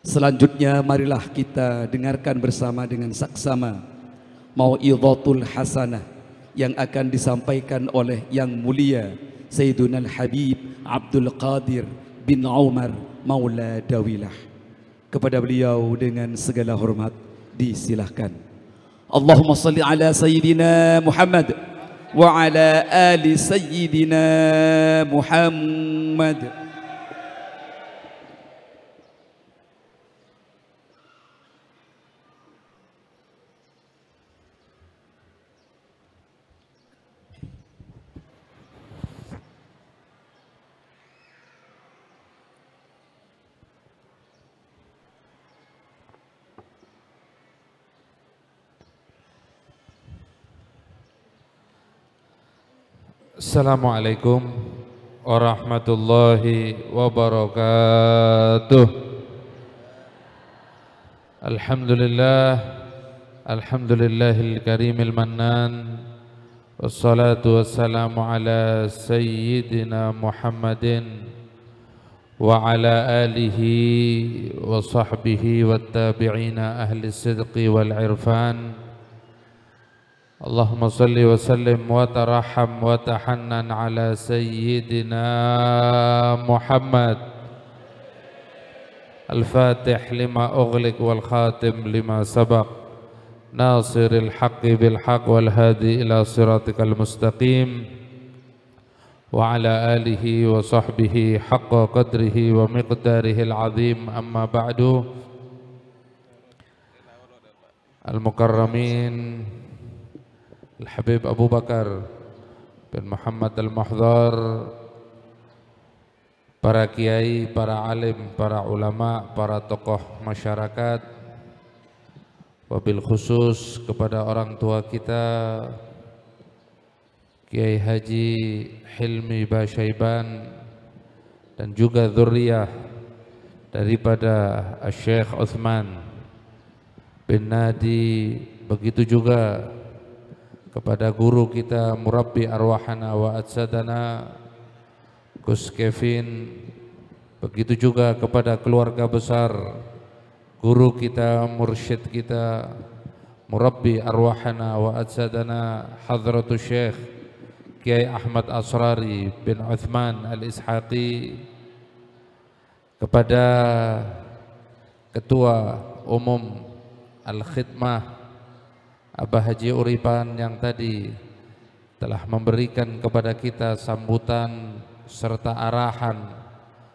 Selanjutnya marilah kita dengarkan bersama dengan saksama Mau'idhatul Hasanah yang akan disampaikan oleh Yang Mulia Sayyiduna Al-Habib Abdul Qadir bin Umar Maula Dawilah. Kepada beliau dengan segala hormat disilahkan. Allahumma salli ala Sayyidina Muhammad wa ala ali Sayyidina Muhammad. Assalamualaikum warahmatullahi wabarakatuh. Alhamdulillahil karimil mannan, wassalatu wassalamu ala sayyidina Muhammadin wa ala alihi wa sahbihi wattabi'ina ahli sidqi wal irfan. Allahumma salli wa sallim wa taraham wa tahannan ala sayyidina Muhammad al-fatih lima ughliq wal khatim lima sabaq nasiril haqqi bil haqq wal hadi ila siratikal mustaqim wa ala alihi wa sahbihi haqqa qadrihi wa miqdarihi al-azim. Amma ba'du. Al-mukarramin Al-Habib Abu Bakar bin Muhammad Al-Muhdhar, para kiai, para alim, para ulama, para tokoh masyarakat, wabil khusus kepada orang tua kita Kiai Haji Hilmi Basyaiban dan juga dzurriyyah daripada Syekh Utsman bin Nadi, begitu juga kepada guru kita murabbi arwahana wa adsadana Gus Kevin, begitu juga kepada keluarga besar guru kita, mursyid kita, murabbi arwahana wa adsadana Hadratus Syekh Kiai Ahmad Asrari bin Uthman Al-Ishaqi, kepada Ketua Umum Al-Khidmah Abah Haji Uripan yang tadi telah memberikan kepada kita sambutan serta arahan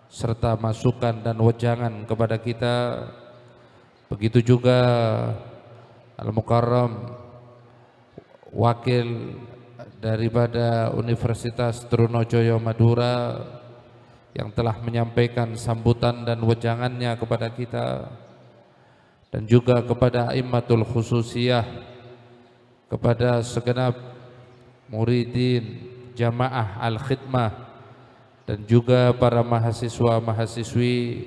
serta masukan dan wejangan kepada kita. Begitu juga Al-Mukarram, wakil daripada Universitas Trunojoyo Madura, yang telah menyampaikan sambutan dan wejangannya kepada kita, dan juga kepada A'immatul Khususiyah, kepada segenap muridin jamaah Al-Khidmah, dan juga para mahasiswa-mahasiswi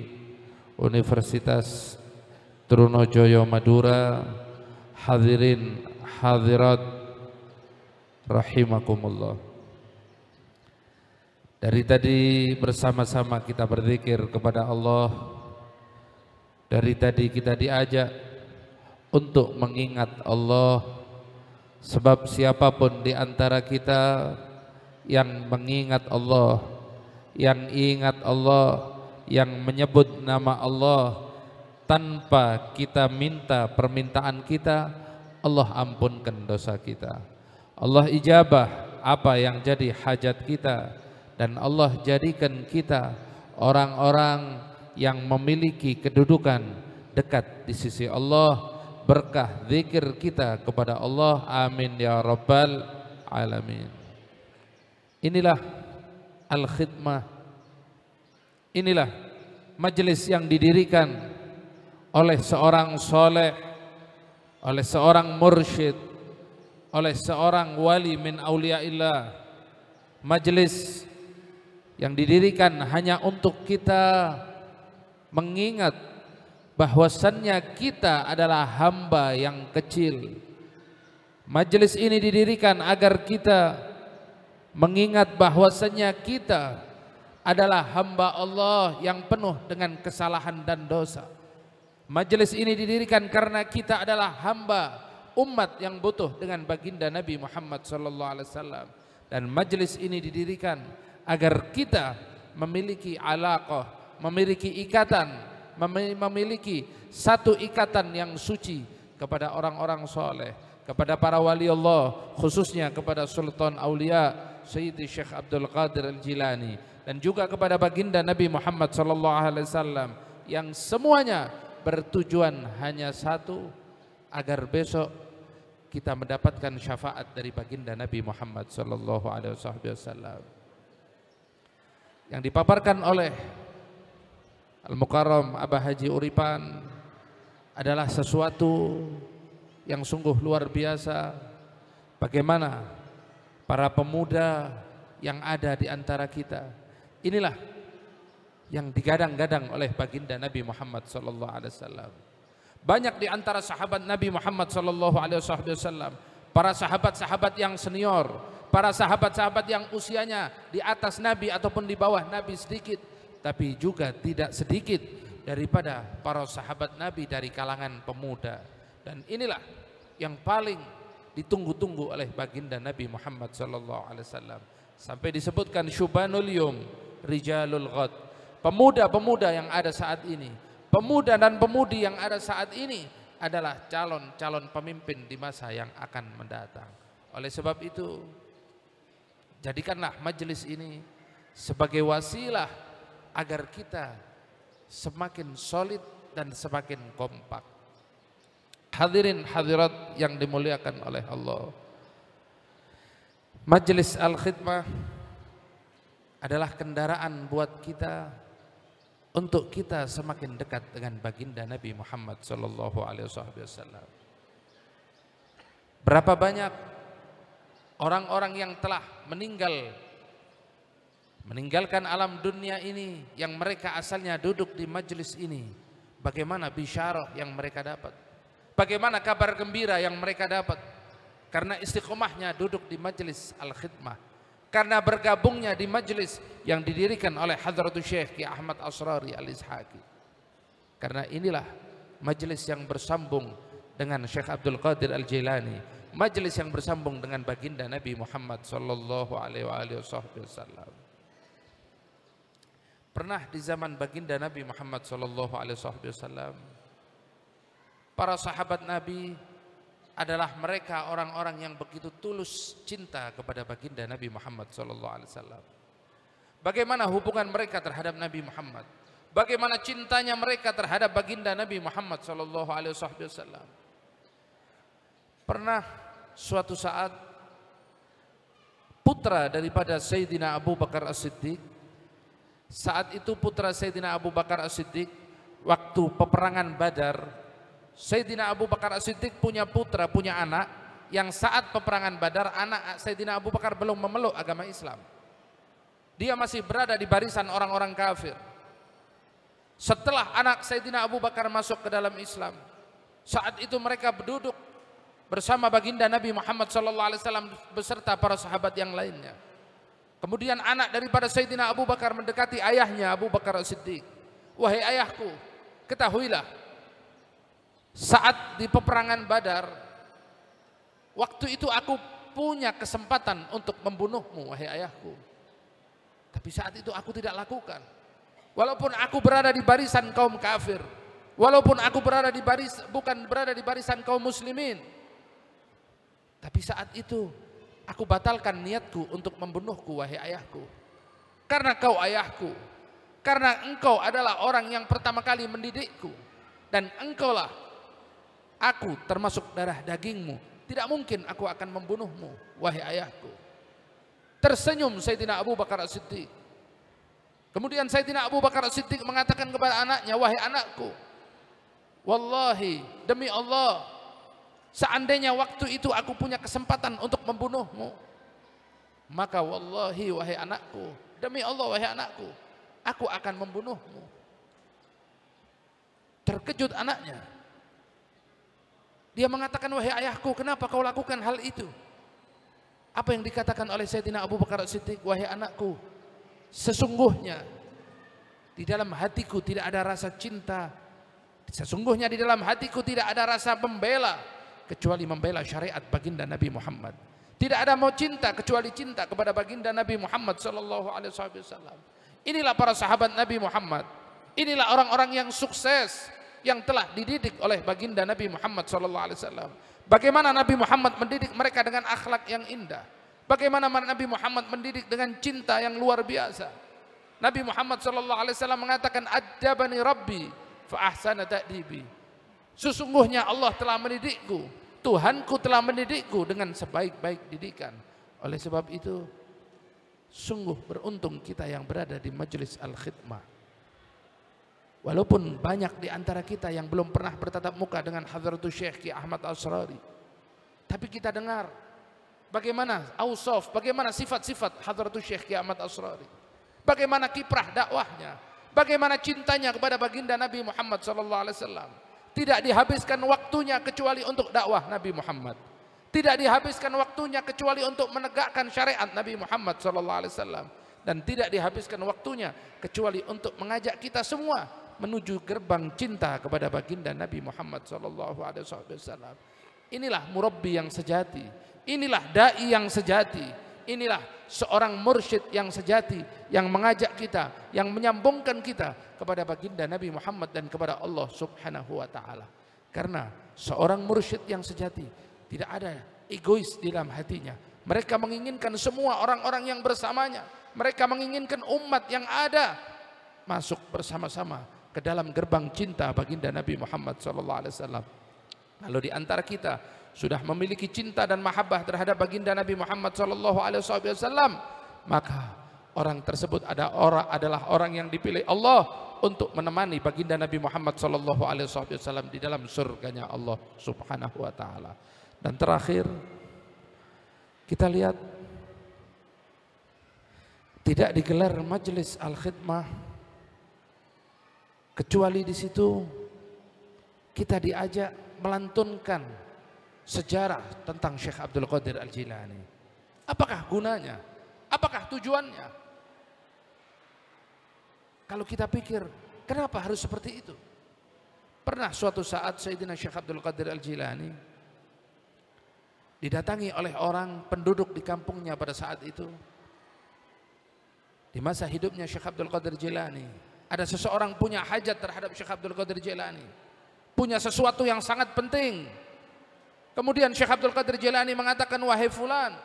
Universitas Trunojoyo Madura, hadirin hadirat rahimakumullah. Dari tadi bersama-sama kita berzikir kepada Allah. Dari tadi kita diajak untuk mengingat Allah. Sebab siapapun di antara kita yang mengingat Allah, yang ingat Allah, yang menyebut nama Allah tanpa kita minta permintaan kita, Allah ampunkan dosa kita. Allah ijabah apa yang jadi hajat kita, dan Allah jadikan kita orang-orang yang memiliki kedudukan dekat di sisi Allah, berkah zikir kita kepada Allah. Amin ya rabbal alamin. Inilah Al-Khidmah, inilah majelis yang didirikan oleh seorang soleh, oleh seorang mursyid, oleh seorang wali min auliyaillah. Majelis yang didirikan hanya untuk kita mengingat bahwasannya kita adalah hamba yang kecil. Majelis ini didirikan agar kita mengingat bahwasannya kita adalah hamba Allah yang penuh dengan kesalahan dan dosa. Majelis ini didirikan karena kita adalah hamba umat yang butuh dengan baginda Nabi Muhammad sallallahu alaihi wasallam, dan majelis ini didirikan agar kita memiliki alaqah, memiliki ikatan, memiliki satu ikatan yang suci kepada orang-orang soleh, kepada para wali Allah, khususnya kepada Sultan Aulia Sayyidi Syekh Abdul Qadir Al-Jilani, dan juga kepada baginda Nabi Muhammad sallallahu alaihi wasallam, yang semuanya bertujuan hanya satu, agar besok kita mendapatkan syafaat dari baginda Nabi Muhammad sallallahu alaihi wasallam. Yang dipaparkan oleh Al-Mukarram Abah Haji Uripan adalah sesuatu yang sungguh luar biasa. Bagaimana para pemuda yang ada di antara kita, inilah yang digadang-gadang oleh baginda Nabi Muhammad sallallahu alaihi wasallam. Banyak di antara sahabat Nabi Muhammad sallallahu alaihi wasallam, para sahabat-sahabat yang senior, para sahabat-sahabat yang usianya di atas Nabi ataupun di bawah Nabi sedikit, tapi juga tidak sedikit daripada para sahabat Nabi dari kalangan pemuda. Dan inilah yang paling ditunggu-tunggu oleh baginda Nabi Muhammad sallallahu alaihi wasallam. Sampai disebutkan syubanul yum rijalul ghad. Pemuda-pemuda yang ada saat ini, pemuda dan pemudi yang ada saat ini adalah calon-calon pemimpin di masa yang akan mendatang. Oleh sebab itu, jadikanlah majelis ini sebagai wasilah agar kita semakin solid dan semakin kompak. Hadirin hadirat yang dimuliakan oleh Allah, Majelis Al-Khidmah adalah kendaraan buat kita untuk kita semakin dekat dengan baginda Nabi Muhammad sallallahu alaihi wasallam. Berapa banyak orang-orang yang telah meninggalkan alam dunia ini, yang mereka asalnya duduk di majelis ini. Bagaimana bisyarah yang mereka dapat, bagaimana kabar gembira yang mereka dapat karena istiqomahnya duduk di majelis Al-Khidmah, karena bergabungnya di majelis yang didirikan oleh Hadratus Syekh Ki Ahmad Asrari Al-Ishaqi. Karena inilah majelis yang bersambung dengan Syekh Abdul Qadir Al-Jilani, majelis yang bersambung dengan baginda Nabi Muhammad sallallahu alaihi wasallam. Pernah di zaman baginda Nabi Muhammad sallallahu alaihi wasallam, para sahabat Nabi adalah mereka orang-orang yang begitu tulus cinta kepada baginda Nabi Muhammad sallallahu alaihi wasallam. Bagaimana hubungan mereka terhadap Nabi Muhammad? Bagaimana cintanya mereka terhadap baginda Nabi Muhammad sallallahu alaihi wasallam? Pernah suatu saat putra daripada Sayyidina Abu Bakar As-Siddiq, saat itu putra Sayyidina Abu Bakar As-Siddiq waktu peperangan Badar, Sayyidina Abu Bakar As-Siddiq punya putra, punya anak yang saat peperangan Badar anak Sayyidina Abu Bakar belum memeluk agama Islam. Dia masih berada di barisan orang-orang kafir. Setelah anak Sayyidina Abu Bakar masuk ke dalam Islam, saat itu mereka berduduk bersama baginda Nabi Muhammad SAW beserta para sahabat yang lainnya. Kemudian anak daripada Sayyidina Abu Bakar mendekati ayahnya Abu Bakar As-Siddiq. Wahai ayahku, ketahuilah, saat di peperangan Badar, waktu itu aku punya kesempatan untuk membunuhmu, wahai ayahku. Tapi saat itu aku tidak lakukan. Walaupun aku berada di barisan kaum kafir, walaupun aku bukan berada di barisan kaum muslimin, tapi saat itu aku batalkan niatku untuk membunuhku, wahai ayahku. Karena kau ayahku, karena engkau adalah orang yang pertama kali mendidikku, dan engkaulah aku termasuk darah dagingmu. Tidak mungkin aku akan membunuhmu, wahai ayahku. Tersenyum Sayyidina Abu Bakar As-Siddiq. Kemudian Sayyidina Abu Bakar As-Siddiq mengatakan kepada anaknya, wahai anakku, wallahi, demi Allah, seandainya waktu itu aku punya kesempatan untuk membunuhmu, maka wallahi, wahai anakku, demi Allah, wahai anakku, aku akan membunuhmu. Terkejut anaknya. Dia mengatakan, wahai ayahku, kenapa kau lakukan hal itu? Apa yang dikatakan oleh Sayyidina Abu Bakar As-Siddiq? Wahai anakku, sesungguhnya di dalam hatiku tidak ada rasa cinta Sesungguhnya di dalam hatiku tidak ada rasa membela kecuali membela syariat baginda Nabi Muhammad. Tidak ada mau cinta kecuali cinta kepada baginda Nabi Muhammad sallallahu alaihi wasallam. Inilah para sahabat Nabi Muhammad. Inilah orang-orang yang sukses yang telah dididik oleh baginda Nabi Muhammad sallallahu alaihi wasallam. Bagaimana Nabi Muhammad mendidik mereka dengan akhlak yang indah. Bagaimana Nabi Muhammad mendidik dengan cinta yang luar biasa. Nabi Muhammad sallallahu alaihi wasallam mengatakan, "Adabani Rabbi fa ahsana ta'dibi." Sesungguhnya Allah telah mendidikku, Tuhanku telah mendidikku dengan sebaik-baik didikan. Oleh sebab itu, sungguh beruntung kita yang berada di majelis Al-Khidmah. Walaupun banyak di antara kita yang belum pernah bertatap muka dengan Hadratus Syekh Ki Ahmad Asrari, tapi kita dengar bagaimana ausaf, bagaimana sifat-sifat Hadratus Syekh Ki Ahmad Asrari, bagaimana kiprah dakwahnya, bagaimana cintanya kepada baginda Nabi Muhammad SAW. Tidak dihabiskan waktunya kecuali untuk dakwah Nabi Muhammad. Tidak dihabiskan waktunya kecuali untuk menegakkan syariat Nabi Muhammad SAW. Dan tidak dihabiskan waktunya kecuali untuk mengajak kita semua menuju gerbang cinta kepada baginda Nabi Muhammad SAW. Inilah murabbi yang sejati. Inilah dai yang sejati. Inilah seorang mursyid yang sejati, yang mengajak kita, yang menyambungkan kita kepada baginda Nabi Muhammad dan kepada Allah Subhanahu wa taala. Karena seorang mursyid yang sejati tidak ada egois di dalam hatinya. Mereka menginginkan semua orang-orang yang bersamanya. Mereka menginginkan umat yang ada masuk bersama-sama ke dalam gerbang cinta baginda Nabi Muhammad SAW. Kalau di antara kita sudah memiliki cinta dan mahabbah terhadap baginda Nabi Muhammad SAW, maka orang tersebut adalah orang yang dipilih Allah untuk menemani baginda Nabi Muhammad SAW di dalam surganya Allah Subhanahu wa taala. Dan terakhir, kita lihat tidak digelar majelis Al-Khidmah kecuali di situ kita diajak melantunkan sejarah tentang Syekh Abdul Qadir Al-Jilani. Apakah gunanya? Apakah tujuannya? Kalau kita pikir, kenapa harus seperti itu? Pernah suatu saat Sayyidina Syekh Abdul Qadir Al-Jilani didatangi oleh orang penduduk di kampungnya pada saat itu. Di masa hidupnya Syekh Abdul Qadir Jilani, ada seseorang punya hajat terhadap Syekh Abdul Qadir Jilani, punya sesuatu yang sangat penting. Kemudian Syekh Abdul Qadir Jilani mengatakan, "Wahai fulan,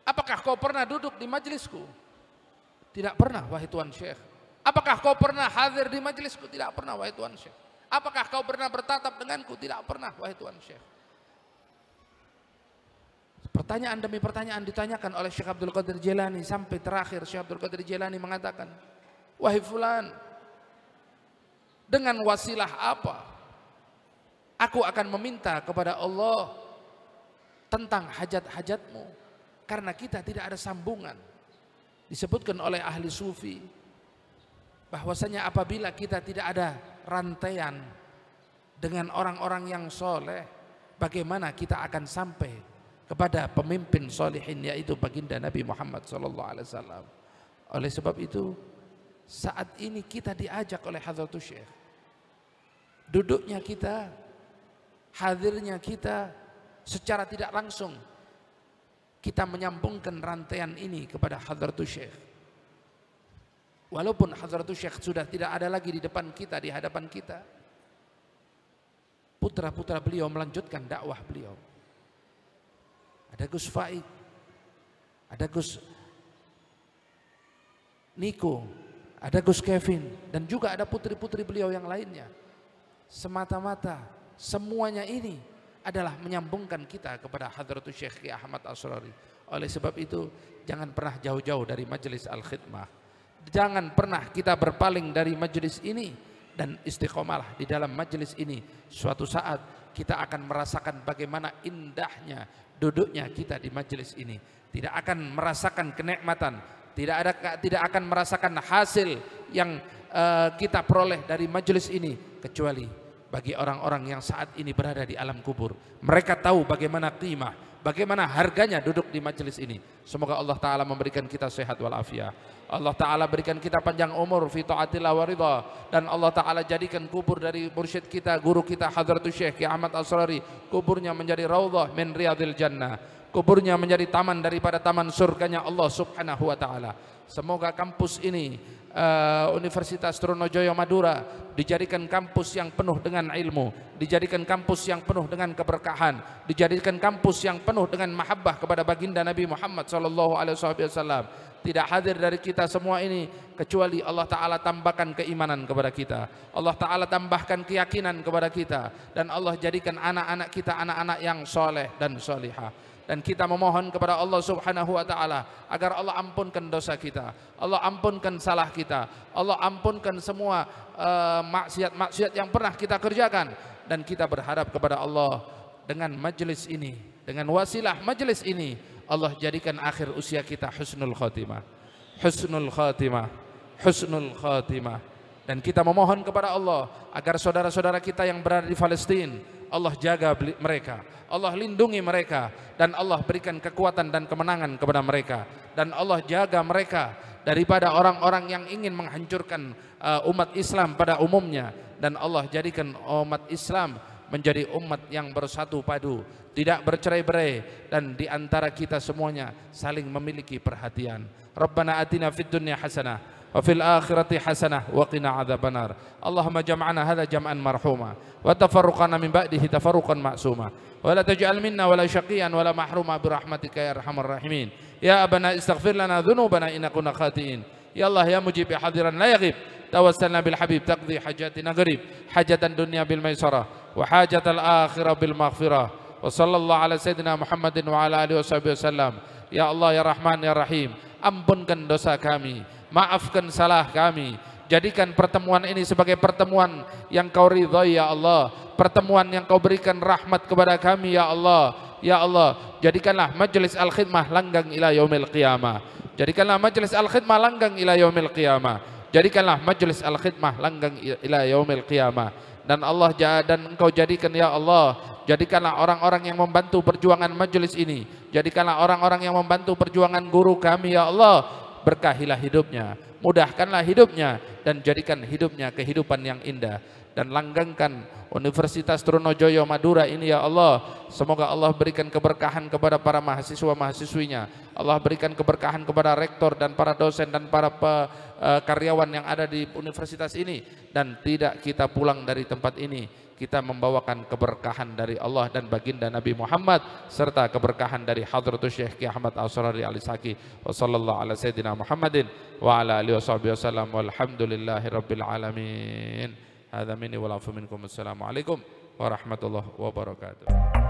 apakah kau pernah duduk di majlisku?" "Tidak pernah, wahai Tuan Syekh." "Apakah kau pernah hadir di majlisku?" "Tidak pernah, wahai Tuan Syekh." "Apakah kau pernah bertatap denganku?" "Tidak pernah, wahai Tuan Syekh." Pertanyaan demi pertanyaan ditanyakan oleh Syekh Abdul Qadir Jilani sampai terakhir Syekh Abdul Qadir Jilani mengatakan, "Wahai fulan, dengan wasilah apa aku akan meminta kepada Allah tentang hajat-hajatmu?" Karena kita tidak ada sambungan. Disebutkan oleh ahli sufi bahwasanya apabila kita tidak ada rantaian dengan orang-orang yang soleh, bagaimana kita akan sampai kepada pemimpin solihin, yaitu baginda Nabi Muhammad SAW. Oleh sebab itu, saat ini kita diajak oleh Hadratus Syekh, duduknya kita, hadirnya kita, secara tidak langsung kita menyambungkan rantaian ini kepada Hadratus Syekh. Walaupun Hadratus Syekh sudah tidak ada lagi di depan kita, di hadapan kita, putra-putra beliau melanjutkan dakwah beliau. Ada Gus Faik, ada Gus Niko, ada Gus Kevin, dan juga ada putri-putri beliau yang lainnya. Semata-mata semuanya ini adalah menyambungkan kita kepada Hadratus Syekh Ki Ahmad Asrari. Oleh sebab itu, jangan pernah jauh-jauh dari majelis Al-Khidmah. Jangan pernah kita berpaling dari majelis ini, dan istiqomalah di dalam majelis ini. Suatu saat kita akan merasakan bagaimana indahnya duduknya kita di majelis ini. Tidak akan merasakan kenikmatan, tidak akan merasakan hasil yang kita peroleh dari majelis ini, kecuali bagi orang-orang yang saat ini berada di alam kubur. Mereka tahu bagaimana qimah, bagaimana harganya duduk di majelis ini. Semoga Allah Ta'ala memberikan kita sehat walafiat. Allah Ta'ala berikan kita panjang umur fi ta'atillah wa ridha, dan Allah Ta'ala jadikan kubur dari mursyid kita, guru kita Hadratus Syekh Ki Ahmad Asrari, kuburnya menjadi raudhah min riyadil jannah, kuburnya menjadi taman daripada taman surganya Allah Subhanahu wa Ta'ala. Semoga kampus ini, Universitas Trunojoyo Madura, dijadikan kampus yang penuh dengan ilmu, dijadikan kampus yang penuh dengan keberkahan, dijadikan kampus yang penuh dengan mahabbah kepada baginda Nabi Muhammad SAW. Tidak hadir dari kita semua ini kecuali Allah Ta'ala tambahkan keimanan kepada kita, Allah Ta'ala tambahkan keyakinan kepada kita, dan Allah jadikan anak-anak kita anak-anak yang soleh dan solihah. Dan kita memohon kepada Allah Subhanahu wa Ta'ala agar Allah ampunkan dosa kita, Allah ampunkan salah kita, Allah ampunkan semua maksiat-maksiat yang pernah kita kerjakan. Dan kita berharap kepada Allah dengan majelis ini, dengan wasilah majelis ini, Allah jadikan akhir usia kita husnul khatimah, husnul khatimah, husnul khatimah. Dan kita memohon kepada Allah agar saudara-saudara kita yang berada di Palestina, Allah jaga mereka, Allah lindungi mereka, dan Allah berikan kekuatan dan kemenangan kepada mereka, dan Allah jaga mereka daripada orang-orang yang ingin menghancurkan umat Islam pada umumnya. Dan Allah jadikan umat Islam menjadi umat yang bersatu padu, tidak bercerai-berai, dan di antara kita semuanya saling memiliki perhatian. Rabbana atina fid dunya hasanah wa fil akhirati hasanah wa qina adzabannar. Allahumma jam'ana hadza jam'an marhuma wa tafarruqana min ba'dihi tafarruqan ma'suma wa la taj'al minna wa la syaqiyan wa la mahruma bi rahmatika ya arhamar rahimin. Ya abana istaghfir lana dhunubana innaka kunna khati'in. Ya Allah ya mujib hadiran la yaghib, tawassalna bil habib taqdi hajatina gharib, hajatan dunya bil maisarah wa hajatal akhirah bil maghfirah. Wa sallallahu ala sayyidina Muhammadin wa ala alihi wasallam. Ya Allah ya Rahman ya Rahim, ampunkan dosa kami, maafkan salah kami. Jadikan pertemuan ini sebagai pertemuan yang Kau ridhai ya Allah, pertemuan yang Kau berikan rahmat kepada kami ya Allah. Ya Allah, jadikanlah majelis al-khidmah langgang ila yaumil qiyamah. Jadikanlah majelis al-khidmah langgang ila yaumil qiyamah. Jadikanlah majelis al-khidmah langgang ila yaumil qiyamah. Dan Allah, dan Engkau jadikan ya Allah, jadikanlah orang-orang yang membantu perjuangan majelis ini, jadikanlah orang-orang yang membantu perjuangan guru kami ya Allah, berkahilah hidupnya, mudahkanlah hidupnya, dan jadikan hidupnya kehidupan yang indah. Dan langgengkan Universitas Trunojoyo Madura ini ya Allah, semoga Allah berikan keberkahan kepada para mahasiswa-mahasiswinya, Allah berikan keberkahan kepada rektor dan para dosen dan para karyawan yang ada di universitas ini. Dan tidak kita pulang dari tempat ini, kita membawakan keberkahan dari Allah dan baginda Nabi Muhammad, serta keberkahan dari Hadratus Syekh Ki Ahmad Asrari Al-Saki. Wa sallallahu ala sayyidina Muhammadin wa ala alihi wasallam walhamdulillahi rabbil alamin. Hadza minni wal afu minkum. Assalamualaikum warahmatullahi wabarakatuh.